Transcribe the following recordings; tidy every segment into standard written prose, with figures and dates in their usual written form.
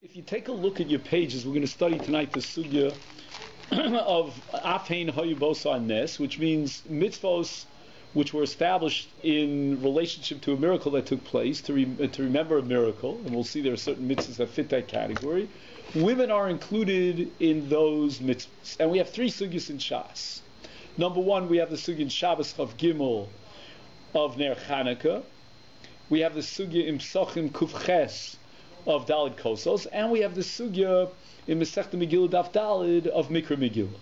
If you take a look at your pages, we're going to study tonight the sugya of Afein Hayubosa Nes, which means mitzvos which were established in relationship to a miracle that took place, to remember a miracle, and we'll see there are certain mitzvahs that fit that category. Women are included in those mitzvahs. And we have three sugyas in Shas. Number one, we have the sugya in Shabbos Chav Gimel of Ner Chanukah. We have the sugya in Psochim Kuf Ches of Daled Kosos, and we have the sugya in Masechta Megillah Daf Daled of Mikra Megillah.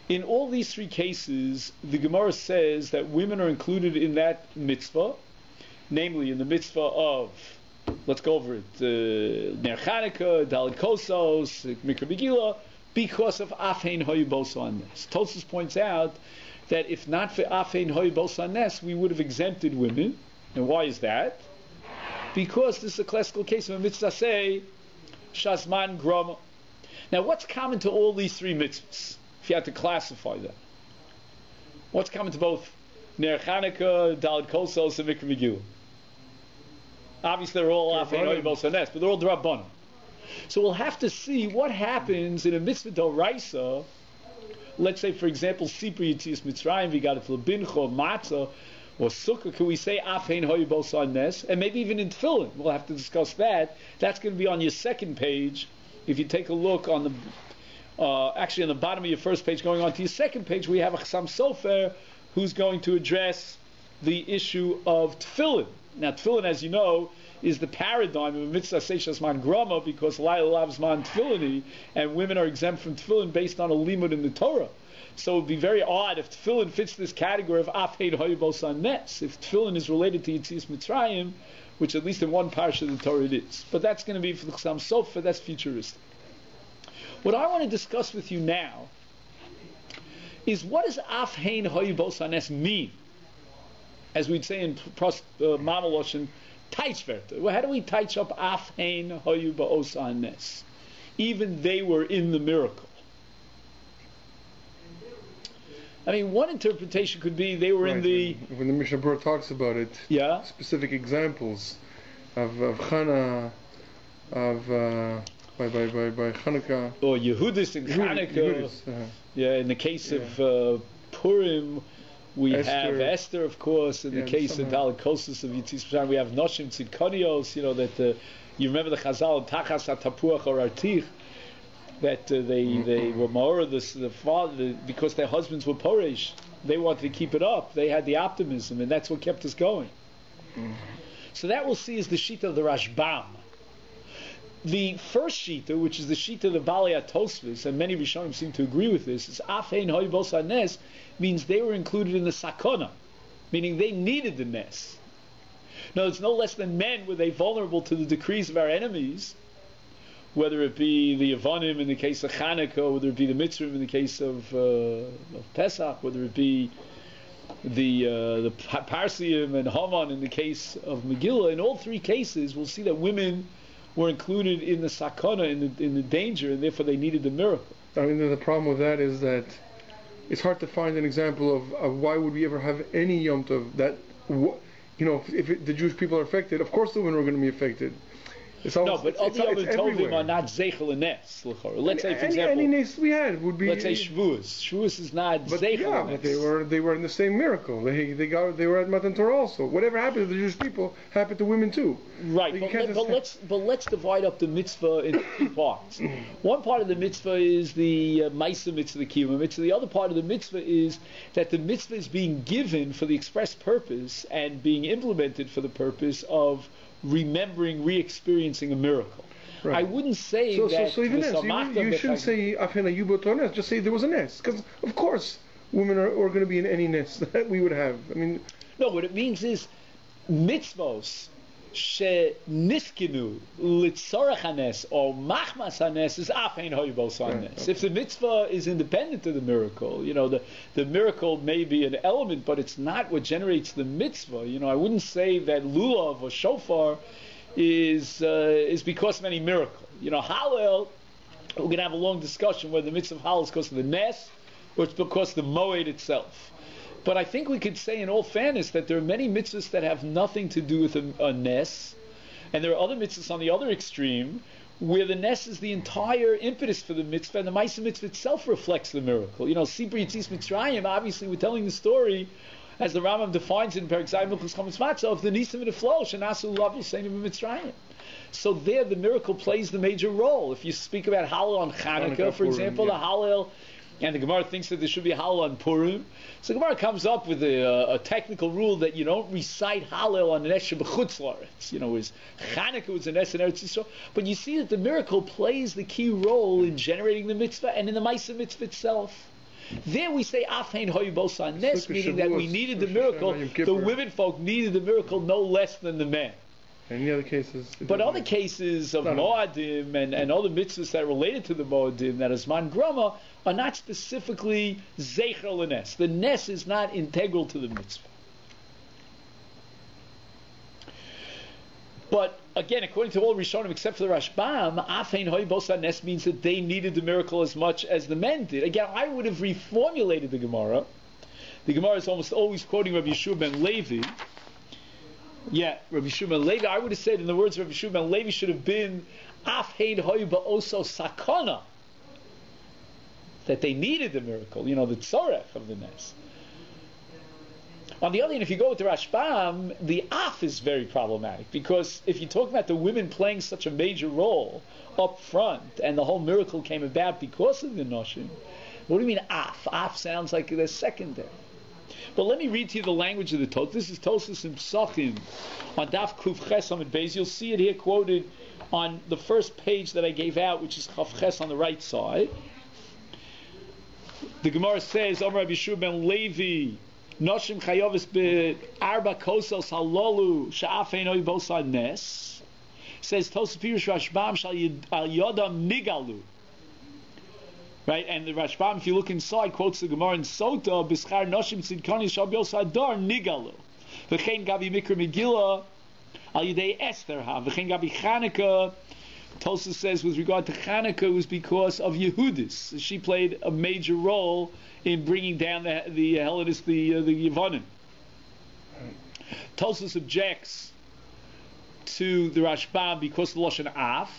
In all these three cases, the Gemara says that women are included in that mitzvah, namely in the mitzvah of, let's go over it, Ner Chanukah, Daled Kosos, Mikra Megillah, because of Afein Hayubosa Nes. Tosfos points out that if not for Afein Hayubosa Nes, we would have exempted women. And why is that? Because this is a classical case of a mitzvah say Shazman Grama. Now, what's common to all these three mitzvahs? If you had to classify them, what's common to both Ner Chanukah, Daled Kosos, and Mikra Megillah? Obviously, they're all Afein Hayubosa Nes, but they're all D'Rabbanan. So we'll have to see what happens in a mitzvah d'oraisa. Let's say, for example, Sipri Yitzias Mitzrayim, we got it to Lebincha, Matzah, or Sukkah. Can we say Afein Hayubosa Nes? And maybe even in Tefillin. We'll have to discuss that. That's going to be on your second page. If you take a look on the, actually on the bottom of your first page, going on to your second page, we have a Chassam Sofer who's going to address the issue of Tefillin. Now, Tefillin, as you know, is the paradigm of a mitzvah seishas man grama, because Laila loves man tefillini, and women are exempt from tefillin based on a limud in the Torah. So it would be very odd if tefillin fits this category of Afein Hayubosa Nes, if tefillin is related to Yitzias Mitzrayim, which at least in one parsha of the Torah it is. But that's going to be for the Chassam Sofer, that's futuristic. What I want to discuss with you now is, what does Afein Hayubosa Nes mean? As we'd say in Mamaloshin, Teichverte. How do we teich up Afein Hayubosa Nes? Even they were in the miracle. I mean, one interpretation could be they were in the... When the Mishnah Berurah talks about it, yeah, specific examples of Chana, of by Chanukah, or Yehudis in Chanukah. Yeah, in the case of Purim, we have Esther, of course. In the case of Daled Kosos of Yitzias Mitzrayim, we have Noshim Tzidkonios. You know that you remember the Chazal Tachas HaTapuach or Artich, that they were more the father, because their husbands were Poresh. They wanted to keep it up. They had the optimism, and that's what kept us going. So that we'll see is the Shita of the Rashbam. The first Shita, which is the Shita of the Balei Tosfos, and many Rishonim seem to agree with this, is Afein Hayubosa Nes, means they were included in the Sakona, meaning they needed the Nes. No, it's no less than men were they vulnerable to the decrees of our enemies, whether it be the Yevonim in the case of Chanukah, whether it be the Mitzrim in the case of Pesach, whether it be the Parsiim and Haman in the case of Megillah. In all three cases, we'll see that women were included in the sakana, in the danger, and therefore they needed the miracle. I mean, the problem with that is that it's hard to find an example of why would we ever have any Yom Tov that, if the Jewish people are affected, of course the women are going to be affected. No, but all the other Tovim are not Zeichel and Nes. Let's say, for example, any Nes we had would be. Let's say Shavuos. Shavuos is not Zeichel and Nes. But they were in the same miracle. They were at Matan Torah also. Whatever happened to the Jewish people happened to women too. Right, but let's divide up the mitzvah into two parts. One part of the mitzvah is the Maisa mitzvah, the Kiyum mitzvah. The other part of the mitzvah is that the mitzvah is being given for the express purpose and being implemented for the purpose of remembering, re-experiencing a miracle. Right. I wouldn't say that. So even you shouldn't say Afein Hayubosa Nes. Just say there was a Nes, because of course women are going to be in any Nes that we would have. I mean, no. What it means is mitzvos she niskinu litzorach hanes or machmas hanes is Afein Hayubosa Nes. If the mitzvah is independent of the miracle, the miracle may be an element, but it's not what generates the mitzvah. I wouldn't say that lulav or shofar is because of any miracle. Hallel, we're going to have a long discussion whether the mitzvah of Hallel is because of the Nes or it's because of the Moed itself. But I think we could say in all fairness that there are many mitzvahs that have nothing to do with a Nes, and there are other mitzvahs on the other extreme where the Nes is the entire impetus for the mitzvah, and the Ma'aseh mitzvah itself reflects the miracle. Sibri Yitzis Mitzrayim, obviously we're telling the story, as the Rambam defines it in Perek Zayin Milchus Chametz Matzah, of the Nisim and the Flow, Shenasu Lav Yiseinim Mitzrayim. So there, the miracle plays the major role. If you speak about Hallel on Chanukah, for example, the Hallel, and the Gemara thinks that there should be Hallel on Purim. So the Gemara comes up with a technical rule that you don't recite Hallel on Nes Shebechutz La'aretz. Is Chanukah was a Nes in Eretz Yisrael. But you see that the miracle plays the key role in generating the mitzvah and in the Ma'aseh mitzvah itself. There we say Afein Hoyu Bosa Nes, meaning that we needed the miracle. The women folk needed the miracle no less than the men. Any other cases? But other cases of Moadim and other mitzvahs that are related to the Moadim, that is Man Grama, are not specifically Zecher L'Nes. The Nes is not integral to the mitzvah. But again, according to all Rishonim except for the Rashbam, Afein Hoy Bosa Nes means that they needed the miracle as much as the men did. Again, I would have reformulated the Gemara. The Gemara is almost always quoting Rabbi Yeshua ben Levi. Yeah, Rabbi Yeshua ben Levi, I would have said in the words of Rabbi Yeshua ben Levi should have been Afein Hoy Ba'oso Sakana. That they needed the miracle, the tzorech of the Nes. On the other hand, if you go with the Rashbam, the Af is very problematic, because if you talk about the women playing such a major role up front, and the whole miracle came about because of the Noshim, what do you mean Af? Af sounds like they're secondary. But let me read to you the language of the Tosfos. This is Tosfos in Psachim on Daf Kuf Ches Amud Beis. You'll see it here quoted on the first page that I gave out, which is Chaf Ches on the right side. The Gemara says, Amar Rabbi Yeshua ben Levi, Noshim chayovis be'arba kosos halolu she'afein oy bosad nes. Says Tosfos Pirush Rashbam shal yodam nigalu. Right, and the Rashbam, if you look inside, quotes the Gemara in Sota, B'schar Noshim Tzidkani Shal B'yosad Dar Nigalu. V'chein Gabi Mikra Megillah Al Yidei Esther Ha. V'chein Gabi Chanukah. Tosfos says with regard to Chanukah, it was because of Yehudis. She played a major role in bringing down the Hellenists, the Yevonim. Tosfos objects to the Rashbam because of the Lashon Af.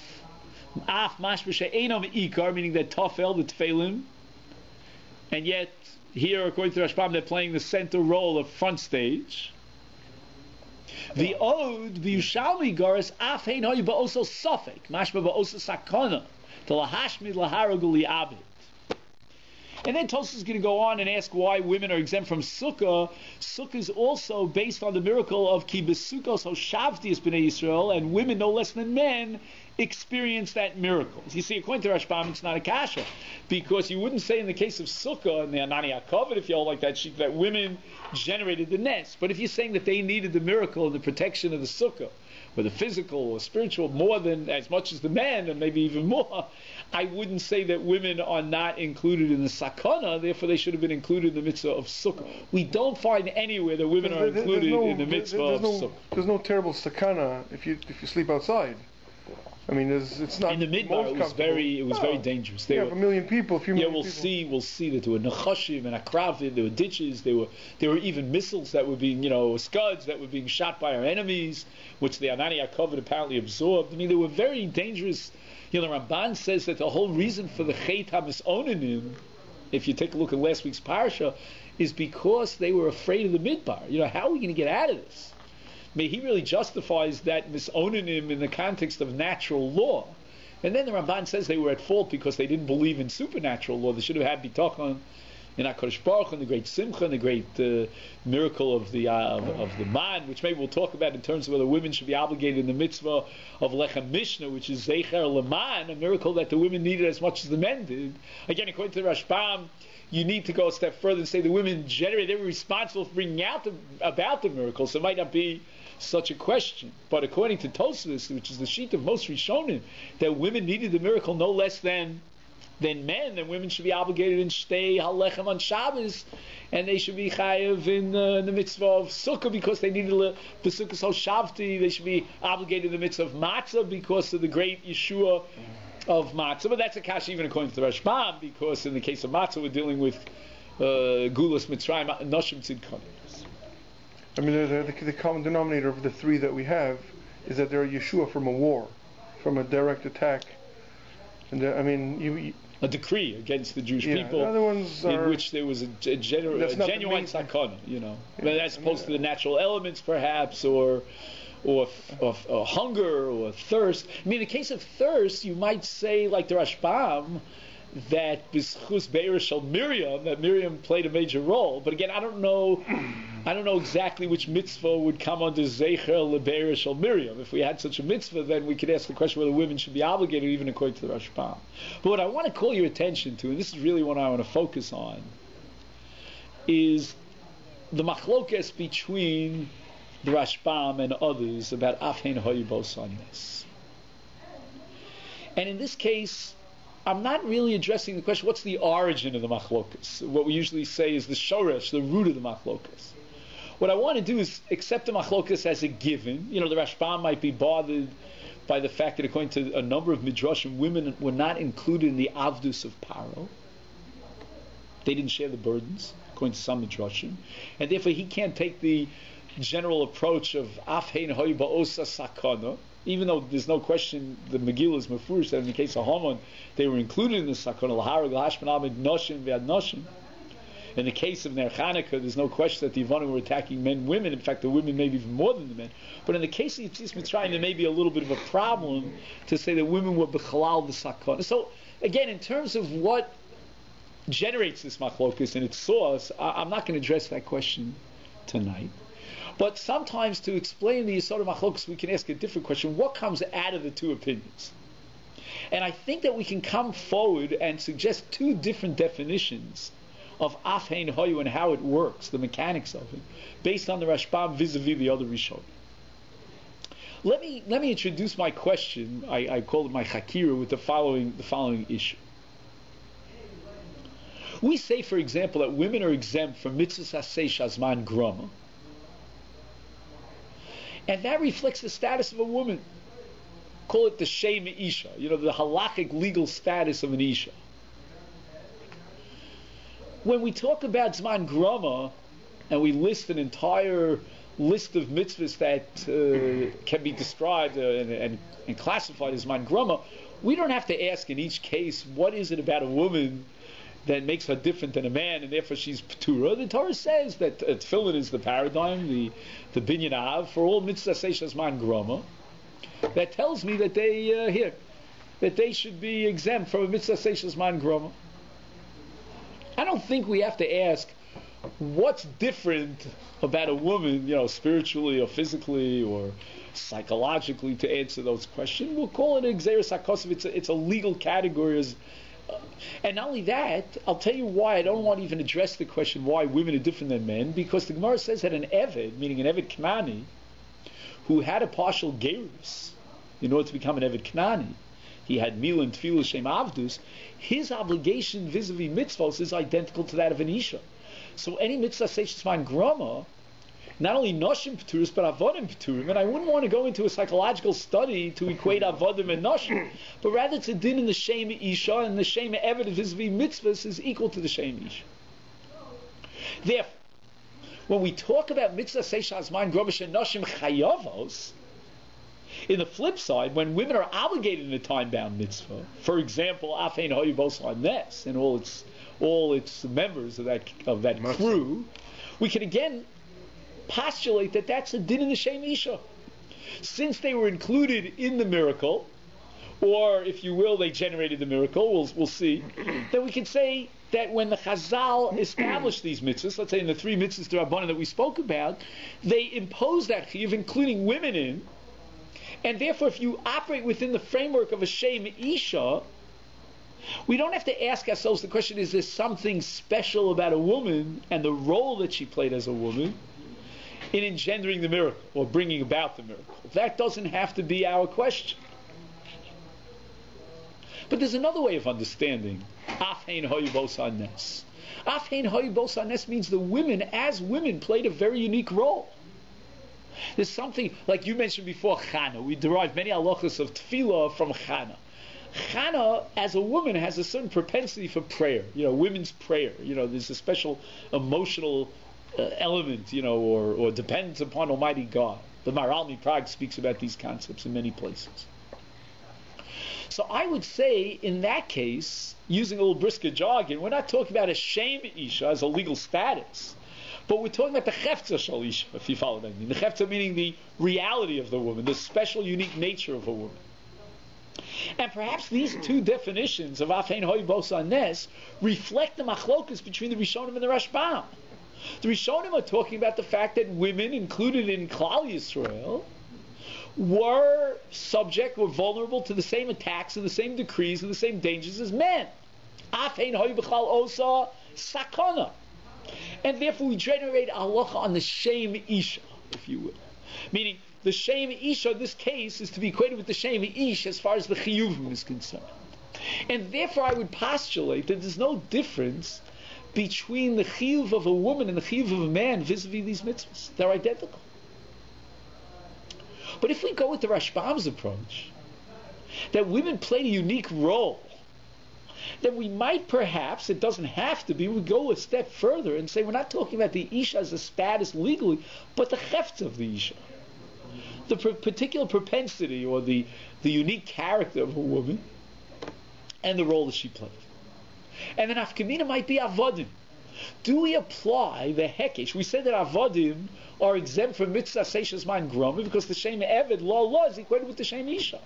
Af mashma she'enom ikar, meaning that tafel, the tefillim, and yet here, according to Rashbam, they're playing the center role of front stage. The Od v'Yushalmi garas af hein hoyu ba'oso safek mashma ba'oso sakana to lahashmid laharagul li'abit. And then Tosfos is going to go on and ask why women are exempt from Sukkah. Sukkah is also based on the miracle of Ki B'Sukkos Hoshavti es B'nei Yisrael, and women no less than men experience that miracle. You see, according to Rashbam, it's not a kasha, because you wouldn't say in the case of Sukkah and the Anani HaKavod, if you all like that women generated the Nes. But if you're saying that they needed the miracle and the protection of the Sukkah, whether physical or spiritual, more than as much as the men, and maybe even more, I wouldn't say that women are not included in the sakana, therefore they should have been included in the mitzvah of sukkah. We don't find anywhere that women are included in the mitzvah of sukkah. There's no terrible sakana if you sleep outside. I mean, it's not. In the midbar, it was very dangerous. There were a million people. We'll see that there were nechashim and akravim. There were ditches. There were even missiles that were being, scuds that were being shot by our enemies, which the Anani HaKavod apparently absorbed. I mean, they were very dangerous. The Ramban says that the whole reason for the Chet HaMisonanim, if you take a look at last week's parsha, is because they were afraid of the midbar. How are we going to get out of this? I mean, he really justifies that misonanim in the context of natural law. And then the Ramban says they were at fault because they didn't believe in supernatural law. They should have had bitachon in HaKadosh Baruch Hu, and the great simcha, and the great miracle of the man, which maybe we'll talk about in terms of whether women should be obligated in the mitzvah of Lechem Mishnah, which is Zecher Leman, a miracle that the women needed as much as the men did. Again, according to the Rashbam, you need to go a step further and say the women they were responsible for bringing out about the miracle, so it might not be such a question. But according to Tosfos, which is the sheet of most Rishonim, that women needed the miracle no less than men, and women should be obligated in Shtei Halechem on Shabbos, and they should be chayav in the mitzvah of Sukkah because they needed the Sukkah Shavti. They should be obligated in the mitzvah of Matzah because of the great Yeshua of Matzah. But that's a kasha even according to the Rashbam, because in the case of Matzah we're dealing with Gulas Mitzrayim, Noshim Tzidkani. I mean, the common denominator of the three that we have is that they're Yeshua from a war. from a direct attack. And I mean, a decree against the Jewish people, the other ones in which there was a genuine sakana, as opposed to the natural elements, perhaps, or hunger or thirst. I mean, in the case of thirst, you might say, like the Rashbam, that b'schus be'er shel Miriam, that Miriam played a major role. But again, I don't know exactly which mitzvah would come under Zecher le'be'er shel Miriam. If we had such a mitzvah, then we could ask the question whether women should be obligated, even according to the Rashbam. But what I want to call your attention to, and this is really what I want to focus on, is the machlokes between the Rashbam and others about Afhein Hoyibos on this. And in this case, I'm not really addressing the question, what's the origin of the machlokas? What we usually say is the shoresh, the root of the machlokas. What I want to do is accept the machlokas as a given. The Rashbam might be bothered by the fact that according to a number of midrashim, women were not included in the avdus of Paro. They didn't share the burdens, according to some midrashim. And therefore he can't take the general approach of Afhein Hoy Ba'osa Sakana, even though there's no question the Megillah is mefurish that in the case of Haman they were included in the Sakana L'harag L'hashman Amid Noshim V'ad Noshim. In the case of Ner Chanukah, there's no question that the Yavanim were attacking men, women. In fact, the women maybe even more than the men. But in the case of Yitzis Mitzrayim, there may be a little bit of a problem to say that women were b'chalal the Sakana. So again, in terms of what generates this machlokus and its source, I'm not going to address that question tonight. But sometimes to explain the Yesod of Machlokus, we can ask a different question. What comes out of the two opinions? And I think that we can come forward and suggest two different definitions of Afhein Hoyu and how it works, the mechanics of it, based on the Rashbam vis-a-vis the other Rishon. Let me introduce my question. I call it my Chakira with the following issue. We say, for example, that women are exempt from mitzvahs aseh shazman grama. And that reflects the status of a woman. Call it the Shem Isha, the halachic legal status of an Isha. When we talk about Zman Grama, and we list an entire list of mitzvahs that can be described and classified as Zman Grama, we don't have to ask in each case, what is it about a woman that makes her different than a man, and therefore she's P'tura. The Torah says that Tefillin is the paradigm, the Binyan Av, for all mitzvah seishas man grama. That tells me that they should be exempt from a mitzvah seishas man grama. I don't think we have to ask what's different about a woman, spiritually or physically or psychologically to answer those questions. We'll call it a Gzeres HaKosov. It's a legal category. And not only that, I'll tell you why I don't want to even address the question why women are different than men, because the Gemara says that an Eved, meaning an Eved Knani, who had a partial gerus in order to become an Eved Knani, he had Mila and Tefillah Shem Avdus, his obligation vis-a-vis mitzvahs is identical to that of an Isha. So any mitzvah seishas man grama, not only noshim p'turis, but avodim p'turim, and I wouldn't want to go into a psychological study to equate avodim and noshim, but rather it's a din in the Shem Isha, and the Shem Eved vis-a-vis mitzvahs is equal to the Shem Isha. Therefore, when we talk about mitzvah seishas man grama shenoshim chayavos, in the flip side, when women are obligated in a time-bound mitzvah, for example, Afein Hoyu Bosa Nes and all its members of that crew, we can again postulate that that's a din in the Shem Isha. Since they were included in the miracle, or if you will, they generated the miracle, we'll see, then we can say that when the Chazal established these mitzvahs, let's say in the three mitzvahs d'Rabbanan that we spoke about, they imposed that chiyuv, including women in, and therefore if you operate within the framework of a Shem Isha, we don't have to ask ourselves the question, is there something special about a woman and the role that she played as a woman in engendering the miracle or bringing about the miracle? That doesn't have to be our question. But there's another way of understanding Afhein Hoyu Bosa Nes. Afhein Hoyu Bosa Nes means the women, as women, played a very unique role. There's something, like you mentioned before, Chana. We derive many halachas of tefillah from Chana. Chana, as a woman, has a certain propensity for prayer. Women's prayer. There's a special emotional element, or dependence upon Almighty God. The Maharal Prague speaks about these concepts in many places. So I would say, in that case, using a little brisker jargon, we're not talking about a shame isha as a legal status, but we're talking about the chefza shal isha, if you follow what I mean. The chefza meaning the reality of the woman, the special, unique nature of a woman. And perhaps these two definitions of Afein Hoi Bosa Nes reflect the machlokas between the Rishonim and the Rashbam. The Rishonim are talking about the fact that women included in Klal Yisrael were vulnerable to the same attacks and the same decrees and the same dangers as men. Afein Hoi B'chal Osa Sakana. And therefore we generate halacha on the shame isha, if you will. Meaning, the shame isha in this case is to be equated with the shame ish as far as the chiyuvim is concerned. And therefore I would postulate that there's no difference between the chiyuv of a woman and the chiyuv of a man vis-a-vis these mitzvahs. They're identical. But if we go with the Rashbam's approach, that women played a unique role, then we might perhaps, it doesn't have to be, we go a step further and say we're not talking about the isha as a status legally, but the chefts of the isha. The particular propensity or the unique character of a woman and the role that she played. And then Afkamina might be avodim. Do we apply the hekesh? We said that avodim are exempt from mitzvah seishas man groma because the shem eved law is equated with the shem isha.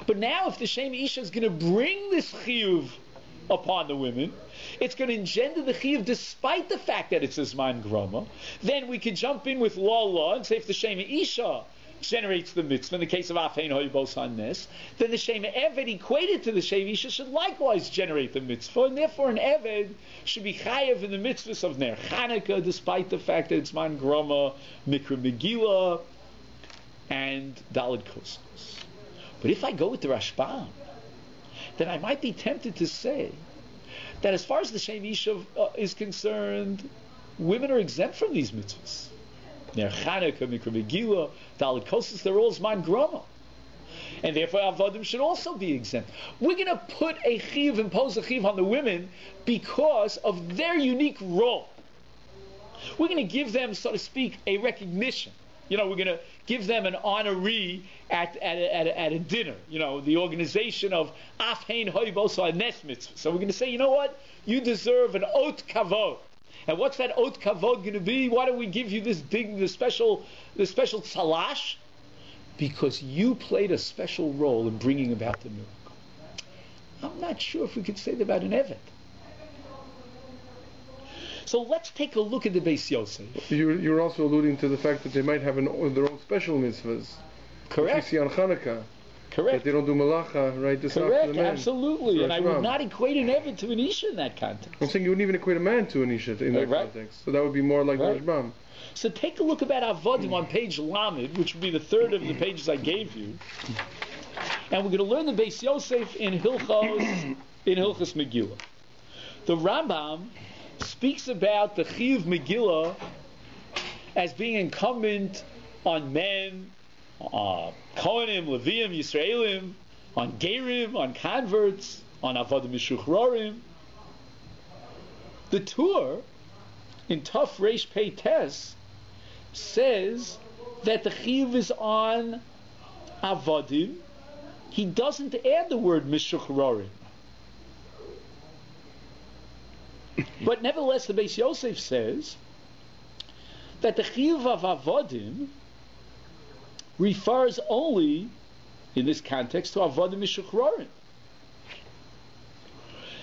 But now if the shem isha is going to bring this chiyuv upon the women, it's going to engender the chiyuv despite the fact that it's a zman groma, then we could jump in with law and say if the shem isha generates the mitzvah, in the case of Afein Hoi Bosan Nes, then the Shem Eved equated to the Shem Isha should likewise generate the mitzvah, and therefore an Eved should be chayev in the mitzvahs of Ner Chanukah, despite the fact that it's Man Groma, Mikra Megillah, and Daled Kosmos. But if I go with the Rashbam, then I might be tempted to say that as far as the Shem Isha is concerned, women are exempt from these mitzvahs. Ner Chanukah, Mikra Megillah, Daled Kosmos, they're all Zman Groma. And therefore Avodim should also be exempt. We're going to put a chiv, impose a chiv on the women because of their unique role. We're going to give them, so to speak, a recognition. We're going to give them an honoree at a dinner. The organization of Afein Hoi Bosa Nes Mitzvah. So we're going to say, you know what? You deserve an ot kavod. And what's that ot kavod going to be? Why don't we give you this special tzalash? Because you played a special role in bringing about the miracle. I'm not sure if we could say that about an Evet. So let's take a look at the Beis Yosef. You're also alluding to the fact that they might have their own special mitzvahs. Correct. Which you see on Hanukkah. Correct. That they don't do malacha, right? This Correct, after the man. Absolutely. And I would not equate an Evet to an Isha in that context. I'm saying you wouldn't even equate a man to an Isha in that context. So that would be more like Rashbam. So take a look about Avodim on page Lamed, which would be the third of the pages I gave you. And we're going to learn the Beis Yosef in Hilchos Megillah. The Rambam speaks about the Chiyuv Megillah as being incumbent on men, Kohanim, Leviim, Yisraelim, on Gerim, on converts, on Avodim Mishuchrorim. The Tur, in Tuf Reish Pei Tes, says that the Chiyuv is on Avodim. He doesn't add the word Mishuchrorim. But nevertheless, the Beis Yosef says that the Chiyuv of Avodim refers only, in this context, to Avodim Mishuchrorim.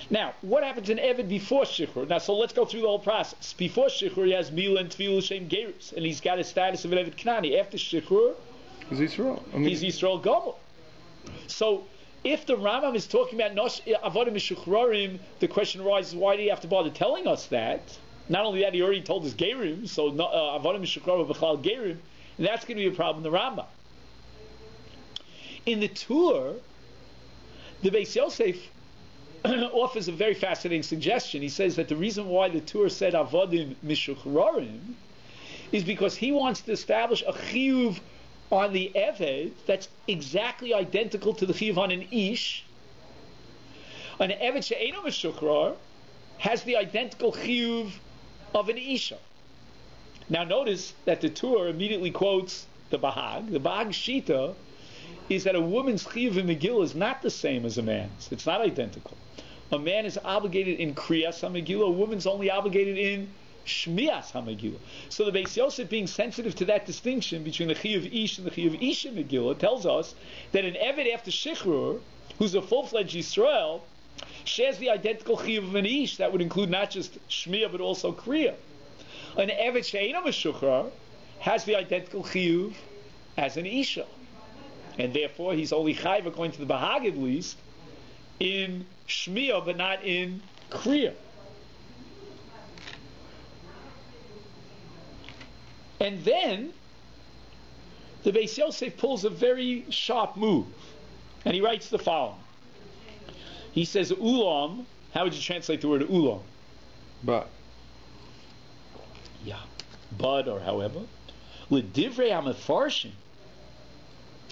Now, what happens in Eved before Shichur? Now, so let's go through the whole process. Before Shichur, he has Mila and Tefillah Shem Gerus, and he's got a status of an Eved Knani. After Shichur, he's Yisrael. He's Yisrael Gomel. So, if the Rambam is talking about Avodim Mishuchrorim, the question arises, why do you have to bother telling us that? Not only that, he already told us Gerim, so Avodim Mishuchrorim B'chal Gerim, and that's going to be a problem in the Rambam. In the Tur, the Beis Yosef offers a very fascinating suggestion. He says that the reason why the Tur said Avodim Mishuchrorim is because he wants to establish a chiyuv on the Eved that's exactly identical to the chiyuv on an Ish. An Eved she'eino Mishuchrar has the identical chiyuv of an Isha. Now notice that the Tur immediately quotes the Bahag. The Bahag Shita is that a woman's chiyuv in Megillah is not the same as a man's. It's not identical. A man is obligated in Kriyas HaMegillah, a woman's only obligated in Shmias HaMegillah. So the Beis Yosef, being sensitive to that distinction between the chiyuv ish and the chiyuv isha Megillah, tells us that an Eved after Shichrur, who's a full-fledged Yisrael, shares the identical chiyuv of an ish. That would include not just Shmiya but also Kriya. An Eved she'eino meshuchrar has the identical chiyuv as an isha, and therefore he's only chayiv, according to the Bahag at least, in Shmiya but not in Kriya. And then the Beis Yosef pulls a very sharp move, and he writes the following. He says, Ulam, how would you translate the word Ulam? But. Yeah, but or however. L'divrei ha'mefarshim,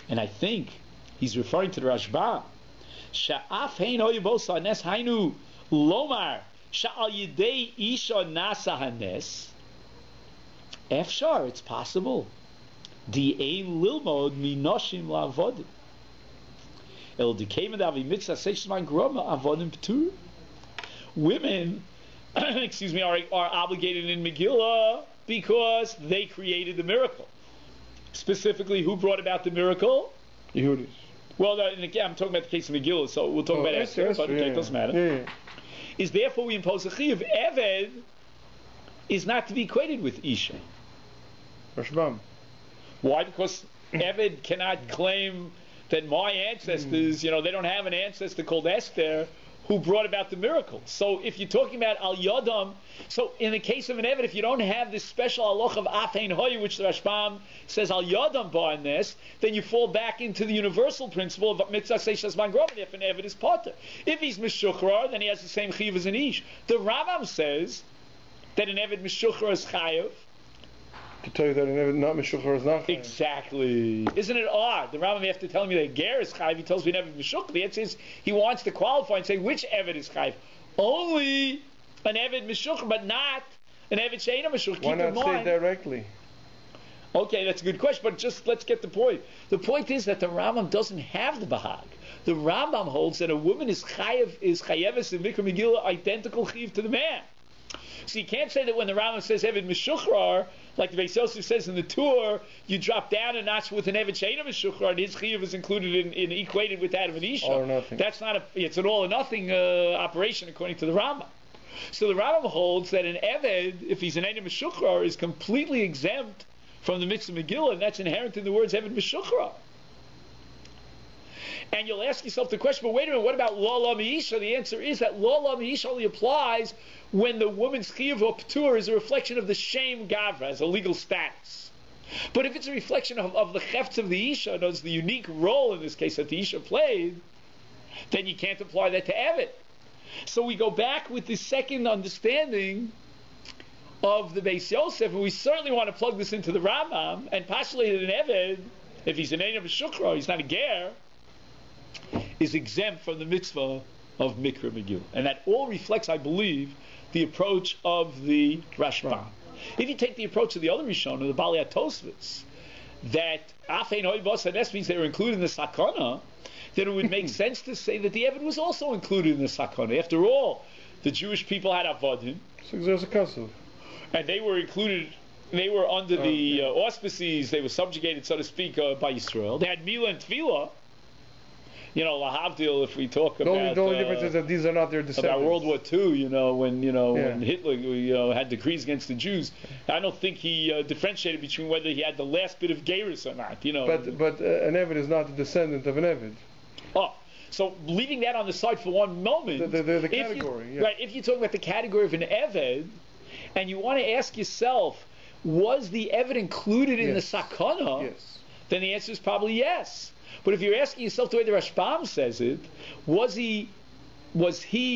and I think he's referring to the Rashba. Sha'af hein oyevos hanes hainu lomar sha'al yidei isha nasa hanes. Efshar, it's possible. Di'ein lilmod minoshim la'avodim. El dikeimed avi mitzvah seishman groma avodim p'tur. Women, excuse me, are obligated in Megillah because they created the miracle. Specifically, who brought about the miracle? Yehudis. Well, again, I'm talking about the case of Megillah, so we'll talk about Esther, but okay, it doesn't matter. Yeah. Is therefore we impose a chiyuv. Eved is not to be equated with Isha. Rashbam. Why? Because Eved cannot claim that my ancestors, they don't have an ancestor called Esther who brought about the miracle. So if you're talking about Al Yadam, so in the case of an Eved, if you don't have this special halacha of Afein Hoyu, which the Rashbam says Al Yadam bar in this, then you fall back into the universal principle of Mitzvah Seishas Man Groman if an Eved is Potter. If he's Meshuchrar, then he has the same Chiv as an Ish. The Rambam says that an Eved Meshuchrar is Chayav. To tell you that an Eved not Meshuchrar is not Chayav. Exactly. Isn't it odd? The Rambam, after telling me that Ger is Chayav, he tells me an Eved Meshuchrar. The answer is he wants to qualify and say which Eved is Chayav. Only an Eved Meshuchrar, but not an Eved She'eino Meshuchrar. Why not say directly? Okay, that's a good question, but just let's get the point. The point is that the Rambam doesn't have the Bahag. The Rambam holds that a woman is chayeves in Mikra Megillah identical chiv to the man. So you can't say that when the Rambam says Eved Meshuchrar, like the Beis Yosef says in the Tur, you drop down a notch with an Eved She'eino Meshuchrar, and his chiv is included in equated with that of an Isha. All or nothing. That's not it's an all or nothing operation according to the Rambam. So the Rambam holds that an Eved, if he's an Eino Meshuchrar, is completely exempt from the mitzvah Megillah, and that's inherent in the words Eved Meshuchrar. And you'll ask yourself the question, but wait a minute, what about Lo La Mi'isha? The answer is that Lo La Mi'isha only applies when the woman's chiyuv or p'tur is a reflection of the shem gavra, as a legal status. But if it's a reflection of the chefts of the Isha, knows the unique role in this case that the Isha played, then you can't apply that to Eved. So we go back with the second understanding of the Beis Yosef, and we certainly want to plug this into the Rambam and postulate that an Eved, if he's an Ein of a Shukra, he's not a Ger, is exempt from the mitzvah of Mikra Megillah. And that all reflects, I believe, the approach of the Rashbam. If you take the approach of the other Rishonim, the Bali Tosfos, that Afein Hoy Bas Hanes means they were included in the Sakana, then it would make sense to say that the Eved was also included in the Sakana. After all, the Jewish people had Avodim. So there's a kassuv. And they were included, they were under the auspices, they were subjugated, so to speak, by Yisrael. They had Mila and Tefillah. Lahavdil, if we talk about... The only difference is that these are not their descendants. About World War II, when Hitler had decrees against the Jews, I don't think he differentiated between whether he had the last bit of Geirus or not, But an Eved is not the descendant of an Eved. Oh, so leaving that on the side for one moment... The category, Right, if you talk about the category of an Eved, and you want to ask yourself, was the Eved included in the Sakana? Yes. Then the answer is probably yes. But if you're asking yourself the way the Rashbam says it, was he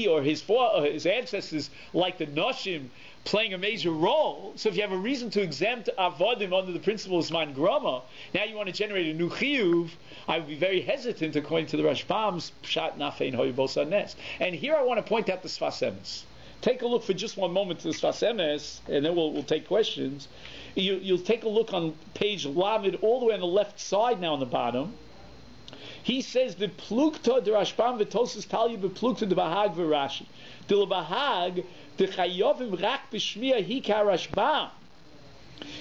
or his ancestors like the Noshim playing a major role? So if you have a reason to exempt Avodim under the principle of Zman Grama, now you want to generate a new Chiyuv, I would be very hesitant according to the Rashbam's Pshat Nafein Hoy Bosa Nes. And here I want to point out the Sfas Emes. Take a look for just one moment to the Sfas Emes, and then we'll take questions. You'll take a look on page Lamed all the way on the left side now on the bottom. He says the plukta de Rashbam v'Tosas Talya beplukta de Bahag v'Rashi. De Bahag de Chayovim rak b'shmiya hika Rashbam.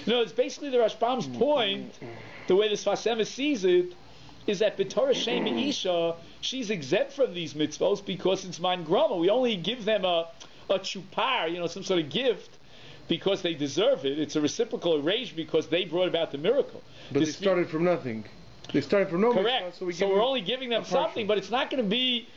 It's basically the Rashbam's point. The way the Sfas Emes sees it is that b'Torah Shem Isha, she's exempt from these mitzvos because it's man grama. We only give them a chupar, some sort of gift, because they deserve it. It's a reciprocal arrangement because they brought about the miracle. But they started from nothing. They started from no correct. Mitzvah, so we're only giving them something, but it's not going to be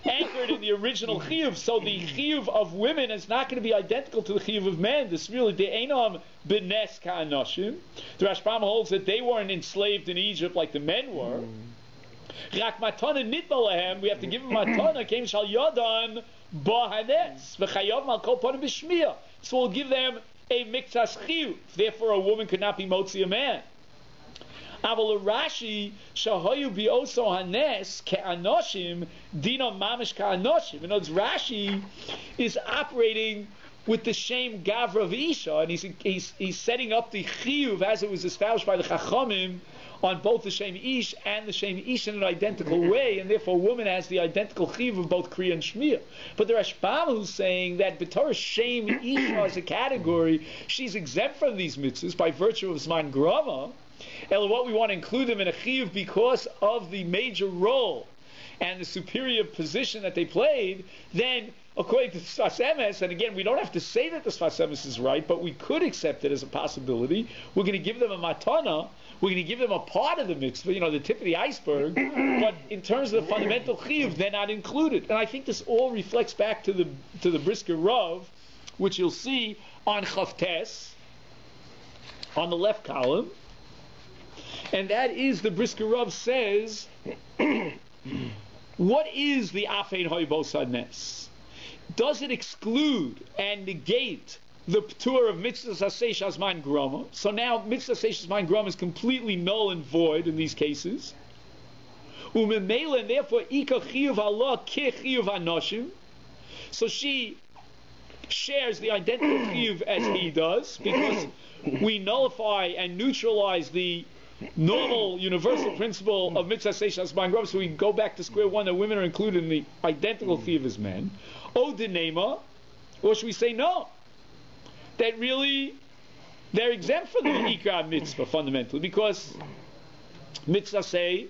anchored in the original chiyuv. So the chiyuv of women is not going to be identical to the chiyuv of men. This really the einam benes ka'anoshim. The Rashbam holds that they weren't enslaved in Egypt like the men were. Rak matana nitna lahem. We have to give them matana. Kem shal yadan ba'hanes v'chayav mal kol panim b'shmiya. So we'll give them a miktas chiyuv. Therefore, a woman could not be motzi a man. Aval Rashi shahayu bioso hanes ke'anoshim dino mamish ka'anoshim. In other words, Rashi is operating with the same gavra of Isha, and he's setting up the chiyuv as it was established by the Chachamim on both the Shem Ish and the Shem Ish in an identical way, and therefore a woman has the identical chiyuv of both Kriya and Shmiya. But the Rashbam who's saying that b'Torah Shem Ish as a category, she's exempt from these mitzvahs by virtue of Zman Grama. And what we want to include them in a chiyuv because of the major role and the superior position that they played, then according to the Sfas Emes, and again, we don't have to say that the Sfas Emes is right, but we could accept it as a possibility. We're going to give them a matana. We're going to give them a part of the mitzvah, the tip of the iceberg. But in terms of the fundamental chiyuv, they're not included. And I think this all reflects back to the Brisker Rav, which you'll see on Chavtes, on the left column. And that is, the Brisker Rav says, what is the Afein Hoybos Nes? Does it exclude and negate the P'tur of Mitzvah Sasei Shazman Groma? So now Mitzvah Sasei Shazman Groma is completely null and void in these cases. Umemela, and therefore Ika Chiyuv Allah Ke Chiyuv Anoshim. So she shares the identical Chiyuv as he does, because we nullify and neutralize the normal universal principle of mitzvah seishas b'angrov, so we go back to square one that women are included in the identical chiyuv as men. O dinema, or should we say no? That really they're exempt from the ikra mitzvah fundamentally, because mitzvah say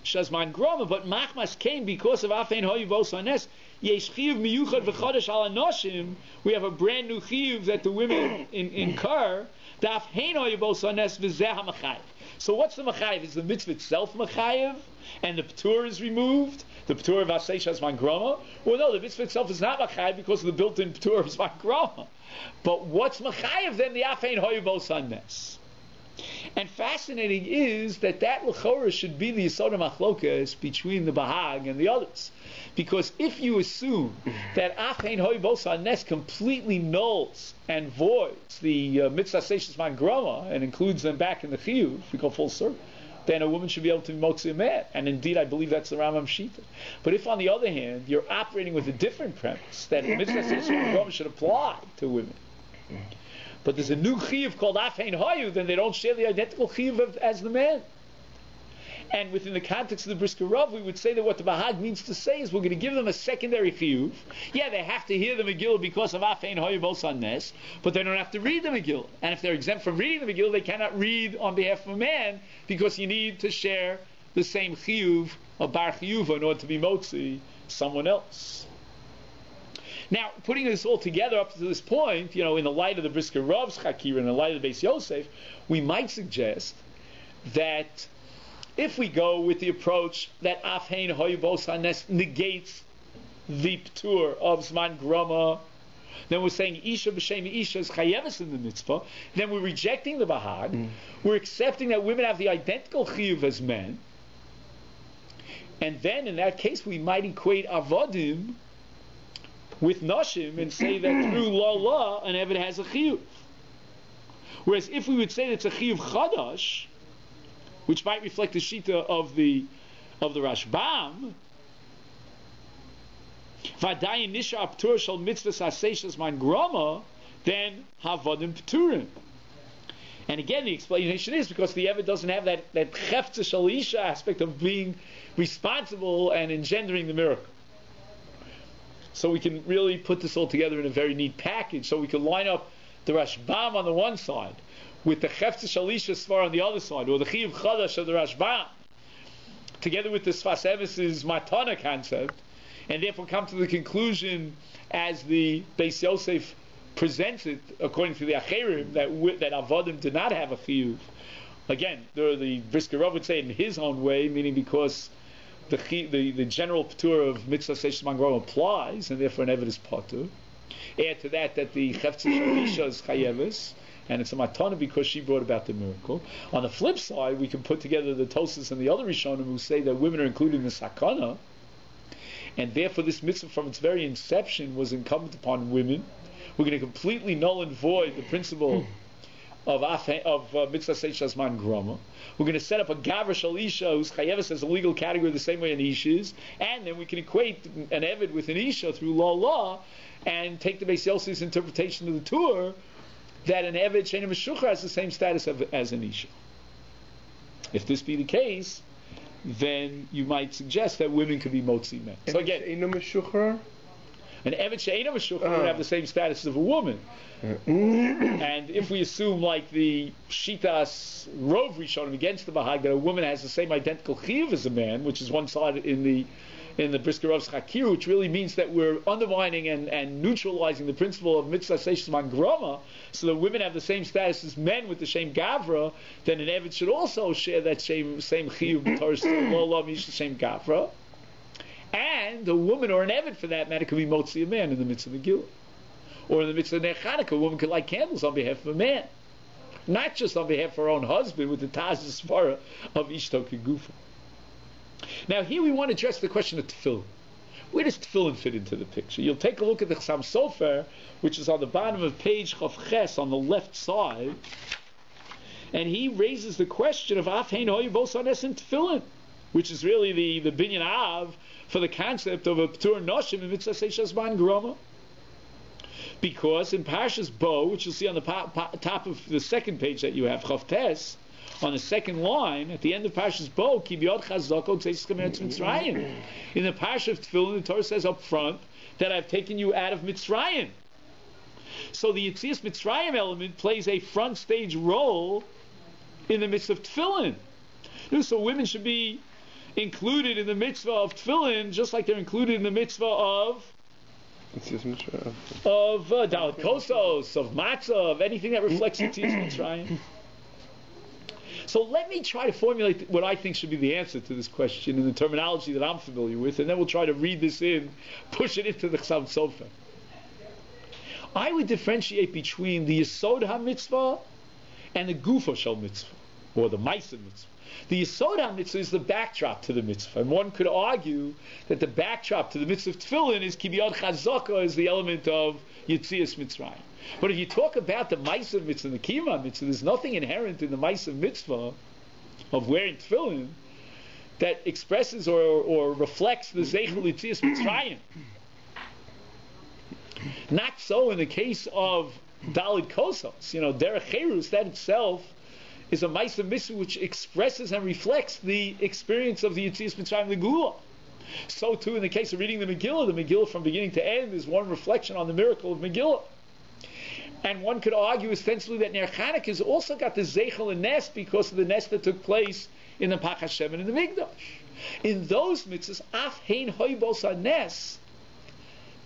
shazman groma, but machmas came because of afein hoyivos hanes. Yesh chiyuv miyuchad v'chodesh al anoshim. We have a brand new chiyuv that the women incur. Daf hein hoyivos hanes v'zeh hamachayev. So what's the machayev? Is the mitzvah itself machayev, and the p'tur is removed? The p'tur of asay shazman groma? Well, no, the mitzvah itself is not machayev because of the built-in p'tur of zman groma. But what's machayev then? The afein hoyivos hanes. And fascinating is that l'chora should be the yesod machlokas between the Bahag and the others. Because if you assume that afein hoyivos hanes completely nulls and voids the mitzvah seishas man groma and includes them back in the chiyuv, if we go full circle, then a woman should be able to be motzi a man. And indeed, I believe that's the RAMBAM Shita. But if, on the other hand, you're operating with a different premise, that mitzvah seishas man groma should apply to women, but there's a new chiyuv called afein hoyu, then they don't share the identical chiyuv as the man. And within the context of the Brisker Rav, we would say that what the Bahag means to say is we're going to give them a secondary chiyuv. Yeah, they have to hear the Megillah because of Afein Hoyivos Hanes, but they don't have to read the Megillah. And if they're exempt from reading the Megillah, they cannot read on behalf of a man, because you need to share the same chiyuv, a bar chiyuv, in order to be motzi someone else. Now, putting this all together up to this point, in the light of the Brisker Rav's Chakir, in the light of the Beis Yosef, we might suggest that if we go with the approach that Afein Hoyivos Hanes negates the p'tur of Zman Groma, then we're saying Isha b'Shem Isha is chayeves in the mitzvah, then we're rejecting the Bahag, we're accepting that women have the identical chiyuv as men, and then in that case we might equate Avodim with Noshim and say that through La an Eved has a chiyuv. Whereas if we would say that it's a chiyuv chadash, which might reflect the shita of the Rashbam, v'adayin nisha aptur shel mitzvah sasei shel zman groma, then havadim pturim. And again, the explanation is because the Eved doesn't have that chefza shalisha aspect of being responsible and engendering the miracle. So we can really put this all together in a very neat package. So we can line up the Rashbam on the one side with the chefza shalisha svar on the other side, or the chiyuv chadash of the Rashbam, together with the Sfas Emes' matana concept, and therefore come to the conclusion, as the Beis Yosef presents it, according to the Acherim, that Avodim did not have a chiyuv. Again, the Brisker Rav would say it in his own way, meaning because the general p'tur of mitzvah seishes mangrom applies, and therefore an Eved is patur. Add to that the chefza shalisha is chayeves, and it's a matana because she brought about the miracle. On the flip side, we can put together the Tosas and the other Rishonim who say that women are included in the sakana, and therefore this mitzvah from its very inception was incumbent upon women. We're going to completely null and void the principle of mitzvah seishes mangrom. We're going to set up a gavra shalisha whose chayeves has a legal category the same way an ish is, and then we can equate an Eved with an isha through law, and take the Beis Yosef's interpretation of the Torah that an Eved she'eino meshuchar has the same status as an isha. If this be the case, then you might suggest that women could be motzi men. So again, an Eved she'eino meshuchar would have the same status of a woman. And if we assume, like the Shitas Rov Rishonim against the Bahag, that a woman has the same identical chiyuv as a man, which is one side in the Brisker Rav's Chakir, which really means that we're undermining and neutralizing the principle of mitzvah seishes mangrom, so that women have the same status as men with the same gavra, then an Eved should also share that same chiyuv b'Torah lo mish the same gavra. And a woman or an Eved, for that matter, could be motzi a man in the mitzvah Megillah. Or in the mitzvah Ner Chanukah, a woman could light candles on behalf of a man. Not just on behalf of her own husband with the Taz Svara of Ishto Kegufa. Now here we want to address the question of tefillin. Where does tefillin fit into the picture? You'll take a look at the Chassam Sofer, which is on the bottom of page Chav Ches on the left side, and he raises the question of Afhein Hoyu Bosanes in tefillin, which is really the binyan av for the concept of a p'tur noshim in mitzvah seishes mangrom. Because in Parshas Bo, which you'll see on the top of the second page that you have, Chav Tes, on the second line, at the end of Parshas Bo, Ki b'yod chazoko tzeisis kameretz Mitzrayim. In the Parsha of Tefillin, the Torah says up front that I've taken you out of Mitzrayim. So the Yetzias Mitzrayim element plays a front stage role in the mitzvah of Tefillin. So women should be included in the mitzvah of Tefillin, just like they're included in the mitzvah of Dalet Kosos, of Matzah, of anything that reflects Yetzias Mitzrayim. So let me try to formulate what I think should be the answer to this question in the terminology that I'm familiar with, and then we'll try to read this in, push it into the Chassam Sofer. I would differentiate between the Yesod HaMitzvah and the Gufo Shel Mitzvah, or the Ma'aseh Mitzvah. The Yesod HaMitzvah is the backdrop to the mitzvah, and one could argue that the backdrop to the mitzvah of Tefillin is Ki b'yod chazaka, is the element of Yetzias Mitzrayim. But if you talk about the Ma'aseh Mitzvah and the Kiyum Mitzvah, there's nothing inherent in the Ma'aseh Mitzvah of wearing Tefillin that expresses or reflects the Zeichel Yetzias Mitzrayim. Not so in the case of Dalet Kosos. Derech Cherus, that itself is a Ma'aseh Mitzvah which expresses and reflects the experience of the Yetzias Mitzrayim, the Gula. So too in the case of reading the Megillah from beginning to end is one reflection on the miracle of Megillah. And one could argue ostensibly that Ner Chanukah has also got the Zeichel and Nes because of the Nes that took place in the Pach Hashem and in the Mikdash. In those mitzvahs, Af Hein Hoy Bosa Nes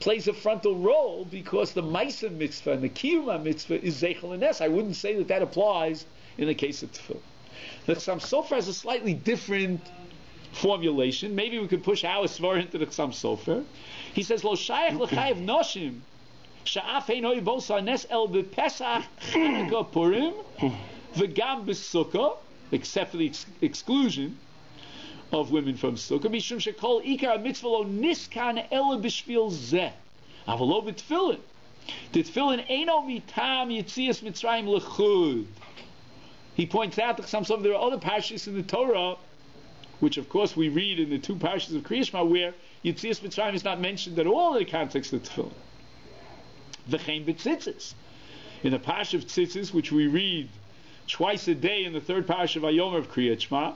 plays a frontal role because the Ma'aseh Mitzvah and the Kiyum Mitzvah is Zeichel and Nes. I wouldn't say that applies in the case of Tefillin. The Chassam Sofer has a slightly different formulation. Maybe we could push our Svar into the Chassam Sofer. He says, Lo Shayach L'chayev Noshim Sha'af Hein Hoy Bosa Nes El B'Pesach Chanukah Purim V'gam B'Sukkah, except for the exclusion of women from Sukkah. Mishum Shekol Ikar Mitzvah Lo Niskan Ela B'Shvil Zeh Avalo B'Tefillin. The Tefillin Eino Mitam Yetzias Mitzrayim L'chud. He points out that there are other parshas in the Torah, which of course we read in the two parshas of Kriya Shema, where Yetzias Mitzrayim is not mentioned at all in the context of Tefillin. V'chein b'tzitzis. In the parsha of Tzitzis, which we read twice a day in the third parasha of Vayomer of Kriyat Shema.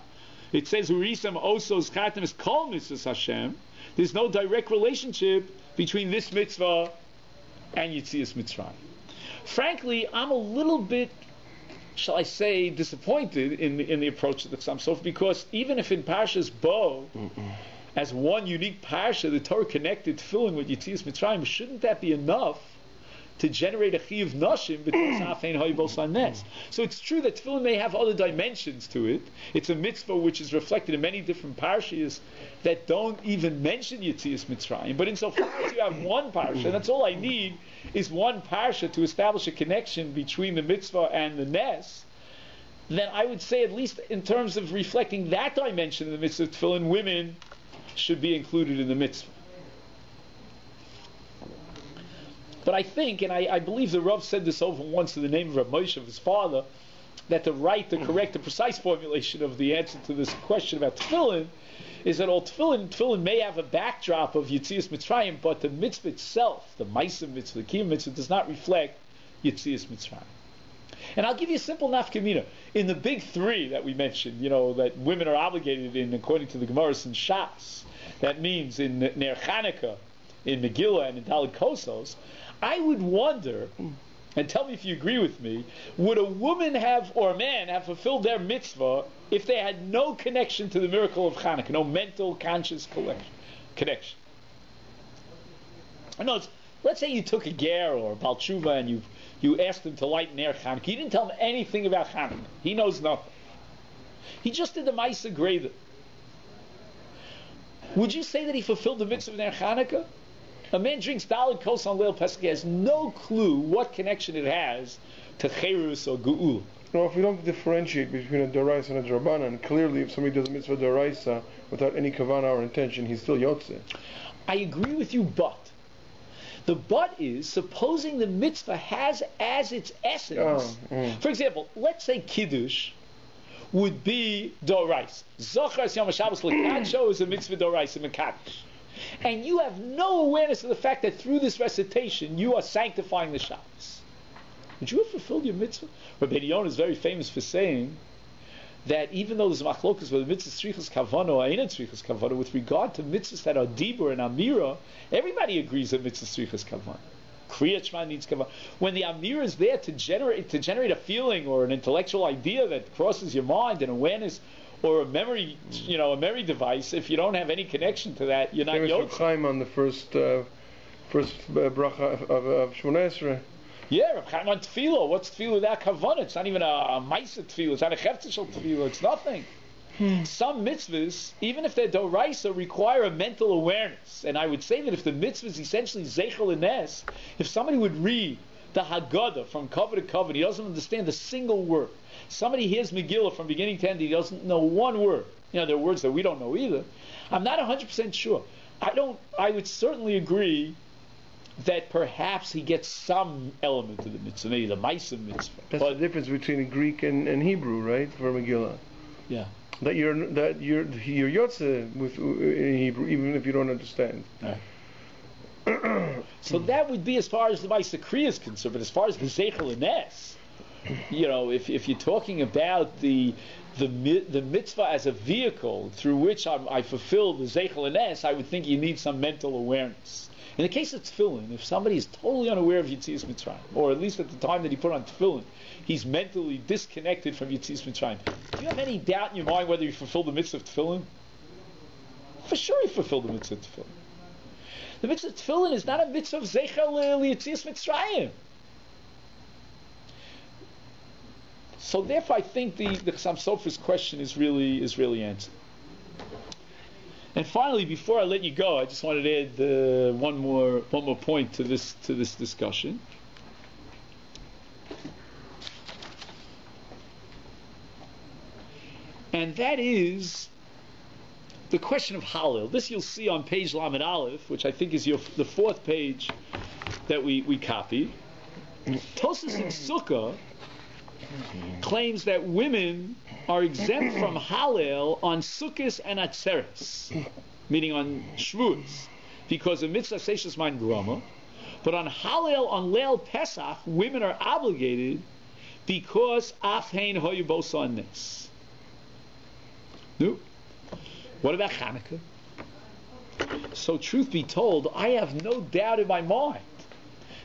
It says, Urisam osos chatem is kol mitzvahs Hashem. There's no direct relationship between this mitzvah and Yetzias Mitzrayim. Frankly, I'm a little bit, shall I say, disappointed in the approach of the Chassam Sofer, because even if in Parshas Bo, as one unique parsha, the Torah connected Tefillin with Yetzias Mitzrayim, shouldn't that be enough to generate a chiyuv nashim because afein hayibos hanes? So it's true that Tefillin may have other dimensions to it. It's a mitzvah which is reflected in many different parshas that don't even mention Yetzias Mitzrayim. But insofar as you have one parsha, that's all I need is one parsha to establish a connection between the mitzvah and the nes, then I would say, at least in terms of reflecting that dimension of the mitzvah of Tefillin, women should be included in the mitzvah. But I think, and I believe the Rav said this over once in the name of Rav Moshe, of his father, that the correct, the precise formulation of the answer to this question about Tefillin is that all Tefillin may have a backdrop of Yetzias Mitzrayim, but the mitzvah itself, the Ma'aseh mitzvah, the Kiyum mitzvah, does not reflect Yetzias Mitzrayim. And I'll give you a simple nafkamina. In the big three that we mentioned, that women are obligated in, according to the Gemaras in Shas, that means in Ner Chanukah, in Megillah, and in Daled Kosos, I would wonder, and tell me if you agree with me, would a woman or a man have fulfilled their mitzvah if they had no connection to the miracle of Chanukah, no mental, conscious connection? In other words, let's say you took a ger or a Baal Tshuva and you asked him to light Ner Chanukah. You didn't tell him anything about Chanukah. He knows nothing. He just did the Ma'aseh Greda. Would you say that he fulfilled the mitzvah of Ner Chanukah? A man drinks Daled Kos on Leil Pesach, he has no clue what connection it has to Cherus or Ge'ul. No, if we don't differentiate between a Doraisa and a Drabanan, clearly if somebody does a mitzvah Doraisa without any kavanah or intention, he's still Yotze. I agree with you, but the but is, supposing the mitzvah has as its essence, for example, let's say Kiddush would be Doraisa. Zochar Yom HaShabbos L'Kadsho is a mitzvah Doraisa Mekadosh. And you have no awareness of the fact that through this recitation you are sanctifying the Shabbos. Would you have fulfilled your mitzvah? Rabbi Yonah is very famous for saying that even though there's machlokas whether mitzvah tzrichas kavana or ain't tzrichas kavana, with regard to mitzvahs that are dibur and amira, everybody agrees that mitzvah tzrichas kavana. Kriyat Shema needs kavana. When the amira is there to generate a feeling or an intellectual idea that crosses your mind and awareness, or a memory, a memory device, if you don't have any connection to that, you're not Yotze. Chaim on the first bracha of Shmona Esrei. Yeah, Reb Chaim on tefillah. What's tefillah without kavanah? It's not even a ma'aseh tefillah. It's not a cheftzishal tefillah. It's nothing. Some mitzvahs, even if they're doraisa, require a mental awareness. And I would say that if the mitzvah is essentially zeichel ines, if somebody would read the Haggadah from cover to cover, he doesn't understand a single word. Somebody hears Megillah from beginning to end, he doesn't know one word. There are words that we don't know either. I'm not 100% sure. I would certainly agree that perhaps he gets some element of the mitzvah, maybe the Ma'aseh mitzvah. That's the difference between Greek and Hebrew, right? For Megillah. Yeah. That you're Yotze in Hebrew, even if you don't understand. Right. So that would be as far as the Ma'aseh Kriya is concerned, but as far as the Zeichel Ines, if you're talking about the mitzvah as a vehicle through which I fulfill the Zeichel Ines, I would think you need some mental awareness. In the case of tefillin, if somebody is totally unaware of Yetzias Mitzrayim, or at least at the time that he put on tefillin, he's mentally disconnected from Yetzias Mitzrayim, do you have any doubt in your mind whether you fulfilled the mitzvah of tefillin? For sure you fulfilled the mitzvah of tefillin. The mitzvah of tefillin is not a mitzvah of Zeichel Yetzias Mitzrayim. So therefore, I think the Chassam Sofer's question is really answered. And finally, before I let you go, I just wanted to add one more point to this discussion. And that is the question of Hallel. This you'll see on page Lamed Aleph, which I think is the fourth page that we copied. Tosas in Sukkah claims that women are exempt from Hallel on Sukkos and Atzeres, meaning on Shavuos, because of Mitzvah Seishas Mein Groma. But on Hallel, on Leil Pesach, women are obligated because afhein hoyu bosa nes. No. What about Hanukkah? So truth be told, I have no doubt in my mind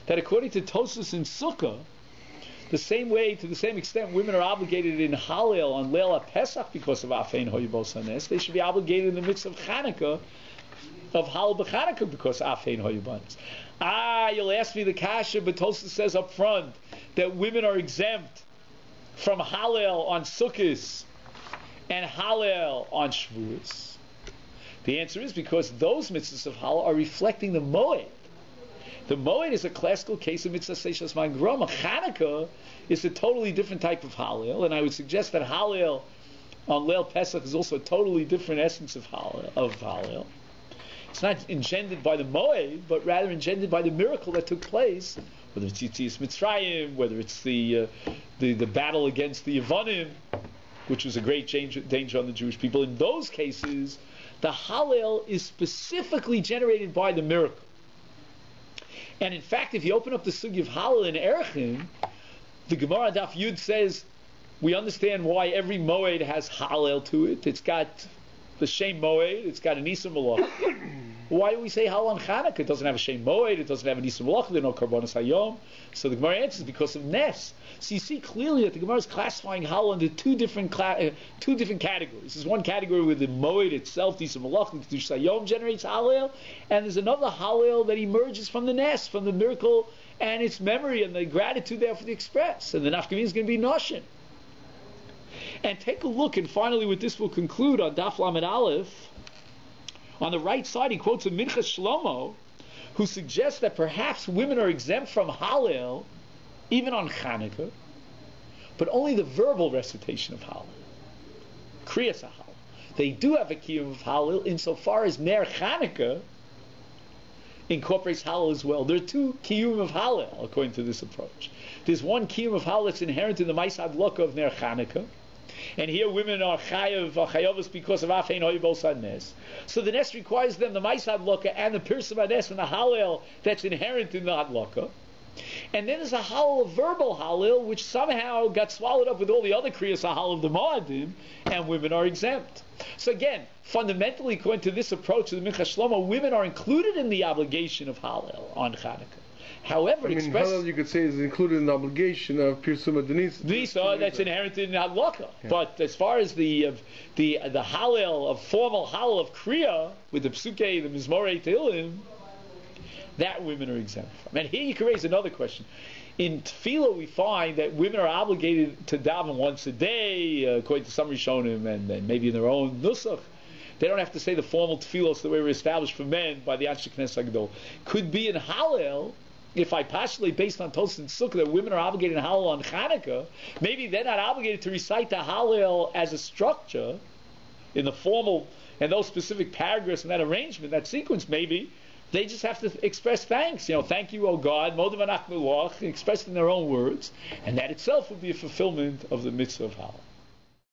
that according to Tosfos in Sukkah, to the same extent women are obligated in Hallel on Leila Pesach because of Afein Hoyu Bosa Nes, they should be obligated in the midst of Hanukkah, of Hallel b'Chanukah because of Afein Hoyu Bosa Nes. You'll ask me the kasha, but Tosfos says up front that women are exempt from Hallel on Sukkot and Hallel on Shavuos. The answer is because those mitzvahs of Hallel are reflecting the Moed. The Moed is a classical case of mitzvah seishas man groma. Chanukah is a totally different type of Hallel, and I would suggest that Hallel on Leil Pesach is also a totally different essence of Hallel. It's not engendered by the Moed, but rather engendered by the miracle that took place, whether it's Yitzias Mitzrayim, whether it's the battle against the Yevonim, which was a great danger on the Jewish people. In those cases, the Hallel is specifically generated by the miracle. And in fact, if you open up the Sugi of Hallel in Erechim, the Gemara Daf Yud says, we understand why every Moed has Hallel to it. It's got the Shem Moed, it's got an Isa Malach. Why do we say Hallel on Chanukah? It doesn't have a Shem Moed, it doesn't have an Isa Malach, there are no Karbonos Hayom. So the Gemara answers because of Nes. So you see clearly that the Gemara is classifying Hallel into two different categories. There's one category where the Moed itself, the Isa Malach, the Kedush Hayom generates Hallel, and there's another Hallel that emerges from the Nes, from the miracle and its memory and the gratitude there for the express. And the Nafkamim is going to be Noshin. And take a look, and finally with this we'll conclude on Daf Lamed Aleph. On the right side he quotes a Minchas Shlomo, who suggests that perhaps women are exempt from Hallel, even on Chanukah, but only the verbal recitation of Hallel. Kriyas HaHallel. They do have a kiyum of Hallel insofar as Ner Chanukah incorporates Hallel as well. There are two kiyum of Hallel according to this approach. There's one kiyum of Hallel that's inherent in the Maisad Lokah of Ner Chanukah, and here women are chayavos because of Afein Hoyu Bosa Nes. So the Nes requires them the Maisad Lokah and the Pirsum HaNes and the Hallel that's inherent in the Hadlokah. And then there's a Hallel, a verbal Hallel, which somehow got swallowed up with all the other Kriyas HaHallel of the Moadim, and women are exempt. So again, fundamentally, according to this approach of the Minchas Shlomo, women are included in the obligation of Hallel on Chanukah. However, Hallel, you could say, is included in the obligation of Pirsum Denisa. That's inherent in Hadlokah. Yeah. But as far as the Hallel, of formal Hallel of Kriya, with the Psukei, the Mizmorei Tehillim, that women are exempt from. And here you can raise another question. In Tefillah, we find that women are obligated to daven once a day, according to some Rishonim, and maybe in their own nusach. They don't have to say the formal tefillos the way we're established for men by the Anshe Knesset Agdol. Could be in Hallel, if I postulate based on Tosfos and Sukkah that women are obligated in Hallel on Chanukah, maybe they're not obligated to recite the Hallel as a structure in the formal and those specific paragraphs and that arrangement, that sequence. Maybe they just have to express thanks. Thank you, O God, Modav Anachnu Loch, expressed in their own words, and that itself would be a fulfillment of the mitzvah of Hallel.